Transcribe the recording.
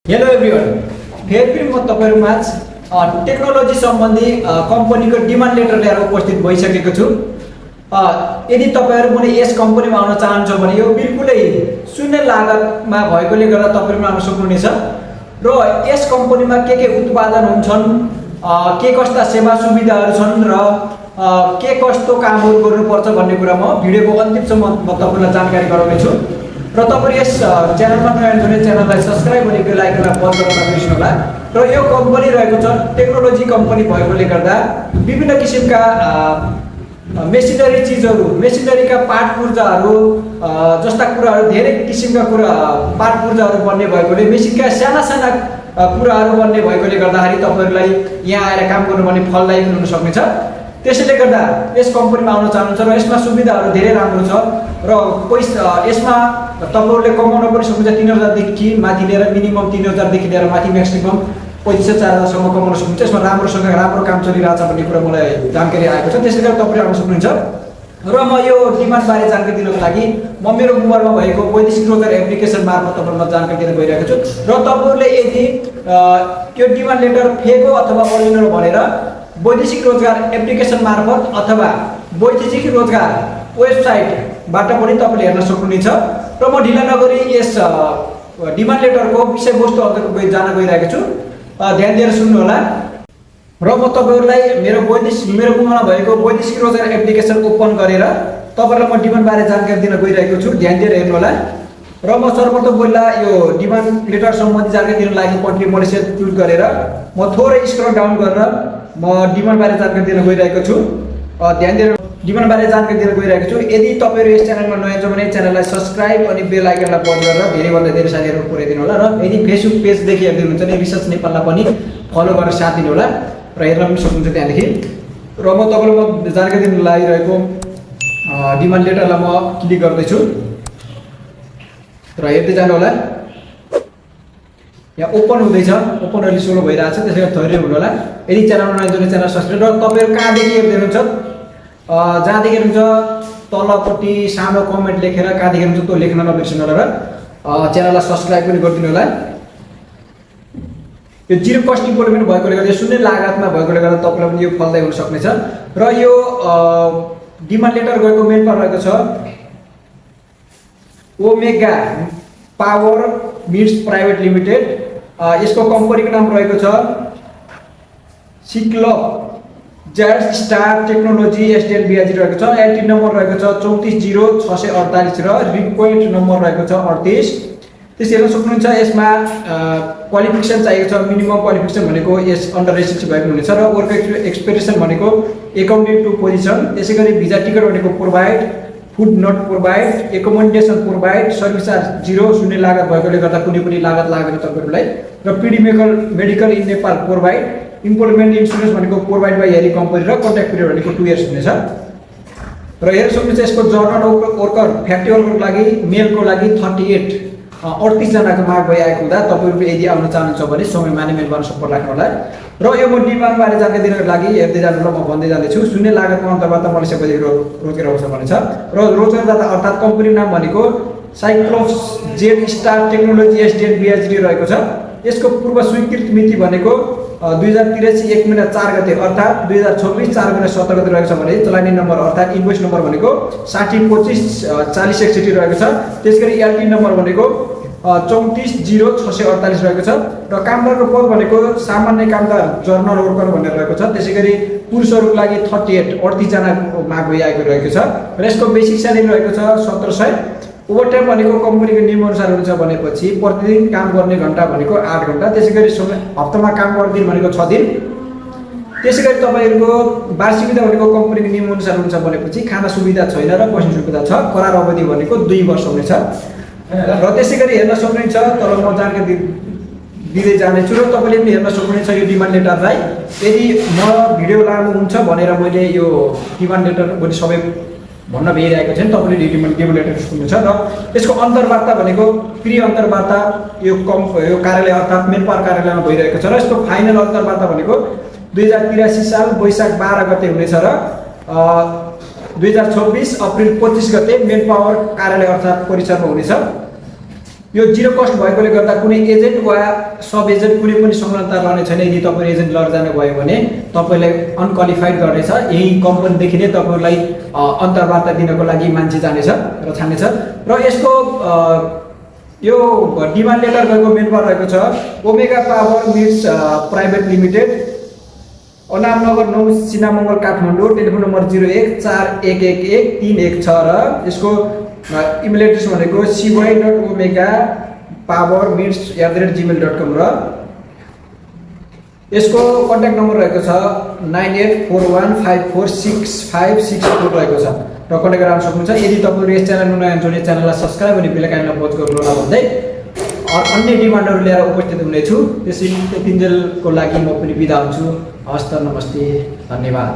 Hello everyone, फेरि पनि म तपाईहरुमाझ टेक्नोलोजी सम्बन्धी कम्पनीको डिमान्ड लेटर लिएर उपस्थित भइसकेको छु। यदि तपाईहरु पनि यस कम्पनीमा आउन चाहनुहुन्छ भने यो बिल्कुलै शून्य लागतमा भएकोले गर्दा तपाईहरु पनि आउन सक्नुहुनेछ र यस कम्पनीमा के उत्पादन हुन्छन्, के कस्ता सेवा सुविधाहरू छन् र के कस्तो कामहरू गर्नुपर्छ भन्ने कुरा म भिडियोको अन्तिमसम्म म तपाईहरुलाई जानकारी गराउने छु। र तपाईहरु यस च्यानलमा नयाँ हुनुहुन्छ च्यानललाई सब्स्क्राइब गर्ने बेल आइकनलाई बन्द गर्न नबिर्सनु होला। र यो कम्पनी रहेको छ टेक्नोलोजी कम्पनी भएकोले गर्दा विभिन्न किसिमका मेसिनरी चिजहरू, मेसिनरीका पार्ट पुर्जाहरू जस्ता कुराहरू धेरै किसिमका कुरा पार्ट पुर्जाहरू बन्ने भएकोले मेसिनका साना साना कुराहरू बन्ने भएकोले गर्दाखेरि तपाईहरुलाई यहाँ आएर काम गर्नु भने फलदायी हुन सक्नेछ। त्यसैले गर्दा यस कम्पनीमा आउन चाहनुहुन्छ र यसमा सुविधाहरू धेरै राम्रो छ र यसमा तपाईहरुले कमाउन पनि सक्नुहुन्छ 3000 देखि माथि लिएर मिनिमम 3000 देखि लिएर माथि म्याक्सिमम 3500 4000 सम्म कमाउन सक्नुहुन्छ। यसमा राम्रोसँग राम्रो काम चलिरहेछ भन्ने कुरा मलाई जानकारी आएको छ। त्यसैले गर्दा तपाईहरु आउन सक्नुहुन्छ र म यो डिमान्ड बारे जानकारी दिनको लागि म मेरो मोबाइलमा भएको वैदेशिक रोजगार एप्लिकेसन मार्फत तपाईहरुलाई जानकारी दिन गइरहेको छु। र तपाईहरुले यदि यो डिमान्ड लेटर फेक हो अथवा ओरिजिनल भनेर वैदेशिक रोजगार एप्लिकेसन मार्फत अथवा वैदेशिक रोजगार वेबसाइटबाट पनि तपाईले हेर्न सक्नुहुनेछ। र म ढिला नगरी यस डिमान्ड लेटरको विषयवस्तु अन्तर्गत जान गइरहेको छु। ध्यान दिएर सुन्नु होला। र म तपाईहरुलाई मेरो मोबाइलमा भएको वैदेशिक रोजगार एप्लिकेसन ओपन गरेर तपाईहरुलाई म डिमान्ड बारे जानकारी दिन गइरहेको छु। ध्यान दिएर हेर्नु होला। र म सर्वप्रथम पहिला यो डिमान्ड लेटर सम्बन्धी जानकारी दिन लागि कन्ट्री मलेसिया चुज गरेर म थोरै स्क्रल डाउन गरेर म डिमान्ड बारे जानकारी दिन गइरहेको छु। ध्यान दिएर डिमान्ड बारे जानकारी दिन गइरहेको छु। यदि तपाईहरु यस च्यानलमा नयाँ छ भने च्यानललाई सब्स्क्राइब अनि बेल आइकनलाई बन्द गरेर धेरै भन्दा धेरै साथीहरु पुर्याइदिनु होला। र यदि फेसबुक पेजदेखि हेर्दै हुनुहुन्छ भने रिसर्च नेपाललाई पनि फलो गरेर साथ दिनु होला र हेर्न पनि सक्नुहुन्छ त्यहाँदेखि। र म तपाईलाई जानकारी दिन लागिरहेको डिमान्ड लेटरलाई म क्लिक गर्दै छु र हेर्दै जानु होला। यहाँ ओपन हुँदैछ, ओपन अलि स्लो भइरहेछ, त्यसैले धैर्य हुनु होला। यदि च्यानलमा नयाँ हुनुहुन्छ च्यानल सब्स्क्राइब र तपाईहरु कहाँदेखि हेर्दै हुनुहुन्छ जहाँदेखि हेर्नुहुन्छ तलपट्टि सानो कमेन्ट लेखेर कहाँदेखि हेर्नुहुन्छ त्यो लेख्न नबिर्सनु होला र च्यानललाई सब्स्क्राइब पनि गरिदिनु होला। यो जिरो कस्ट इम्प्लिमेन्ट भएकोले गर्दा शून्य लागतमा भएकोले गर्दा तपाईलाई पनि यो फलदायी हुन सक्नेछ। र यो डिमान्ड लेटर गएको मेन पावर रहेको छ omega power mids private limited. यसको कम्पनीको नाम रहेको छ सिक्लप जेड स्टार टेक्नोलोजी एसडिएल बिआजी रहेको छ। एलटी नम्बर रहेको छ 340 648 र रिक्वेस्ट नम्बर रहेको छ 38। त्यस हेर्न सक्नुहुन्छ। यसमा क्वालिफिकेसन चाहिएको छ। मिनिमम क्वालिफिकेसन भनेको यस अन्डर रेसिडेन्सी भएको हुनेछ र वर्क एक्सपिरियन्स भनेको एकाउन्टिङ टु पोजिसन। त्यसैगरी भिजा टिकट भनेको provide, food not provide, accommodation provide, service charge zero शून्य लागत भएकोले गर्दा कुनै पनि लागत लागेन तपाईहरुलाई। र पिडी medical in Nepal provide, employment insurance भनेको प्रोभाइड बाइ हेरी कम्पनी र कन्ट्र्याक्ट पिरियड भनेको 2 इयर्स हुनेछ। र हेर्न सक्नुहुन्छ यसको जर्नल वर्कर फ्याक्ट्री वर्करको लागि मेलको लागि 38 जनाको माग भइआएको हुँदा तपाईहरु यदि आउन चाहनुहुन्छ भने समयमा नै मेल गर्न सपोर्ट राख्नु होला। र यो म डिमान्ड बारे जानकारी दिनको लागि हेर्दै जानु होला। म भन्दै जाँदैछु। शून्य लागतमा अन्तर्गत मलेसिया बजेट रोजगार अवसर भनेछ र रोजगारदाता अर्थात् कम्पनी नाम भनेको cyclops Z star technology SDL बिआजी रहेको छ। यसको पूर्व स्वीकृत मिति भनेको 2083 1 महिना 4 गते अर्थात् 2026 4 महिना 17 गते रहेको छ भने चलानी नम्बर अर्थात् इन्भोइस नम्बर भनेको 6025 4061 रहेको छ। त्यसगरी एलटी नम्बर भनेको 340 648 रहेको छ र कामदारको पद भनेको सामान्य कामदार जर्नल वर्कर भनेर रहेको छ। त्यसैगरी पुरुषहरुको लागि 38 जनाको माग भइआएको रहेको छ र यसको बेसिक स्यालेरी रहेको छ 1700। ओभरटाइम भनेको कम्पनीको नियमअनुसार हुन्छ भनेपछि प्रतिदिन काम गर्ने घण्टा भनेको 8 घण्टा। त्यसैगरी हप्तामा काम गर्ने दिन भनेको 6 दिन। त्यसैगरी तपाईहरुको वार्षिक सुविधा भनेको कम्पनीको नियमअनुसार हुन्छ भनेपछि खाना सुविधा छैन र बस्ने सुविधा छ। करार अवधि भनेको 2 वर्ष हुनेछ। र त्यसैगरी हेर्न सक्नुहुन्छ। तर म जानकारी दिँदै जानेछु र तपाईले पनि हेर्न सक्नुहुन्छ यो डिमान्ड लेटरलाई। यदि म भिडियो लामो हुन्छ भनेर मैले यो डिमान्ड लेटर पनि सबै भन्न भइरहेको छैन। तपाईले डिमान्ड लेटर सुन्नुहुन्छ र यसको अन्तर्वार्ता भनेको प्री अन्तर्वार्ता यो कार्यालय अर्थात् मेन पावर कार्यालयमा भइरहेको छ र यसको फाइनल अन्तर्वार्ता भनेको 2083 साल वैशाख 12 गते हुनेछ र 2026 अप्रिल 25 गते मेन पावर कार्यालय अर्थात् परिसरमा हुनेछ। यो जिरो कस्ट भएकोले गर्दा कुनै एजेन्ट वा सब एजेन्ट कुनै पनि संलग्नता रहने छैन। यदि तपाईँ एजेन्ट लिएर जानुभयो भने तपाईँलाई अनक्वालिफाइड गर्नेछ। यही कम्पनीदेखि नै तपाईँलाई अन्तर्वार्ता दिनको लागि मान्छे जानेछ र छान्नेछ। र यसको यो डिमान्ड लेटर गएको मेन्बर रहेको छ omega power meals private limited, Anamnagar 9 Sinamangal Kathmandu, telephone number 0141111316 र यसको इमेल एड्रेस भनेको cy.omega-powermeets@gmail.com र यसको कन्ट्याक्ट नम्बर रहेको छ 9841546564 रहेको छ र कन्ट्याक्ट गर्न सक्नुहुन्छ। यदि तपाईँहरू यस च्यानलमा नयाँ हुनुहुन्छ भने च्यानललाई सब्स्क्राइब अनि बेल आइकनलाई प्रेस गर्नु होला भन्दै अन्य डिमान्डहरू ल्याएर उपस्थित हुनेछु। त्यसैले त्यतिन्जेलको लागि म पनि बिदा हुन्छु। हस्त नमस्ते, धन्यवाद।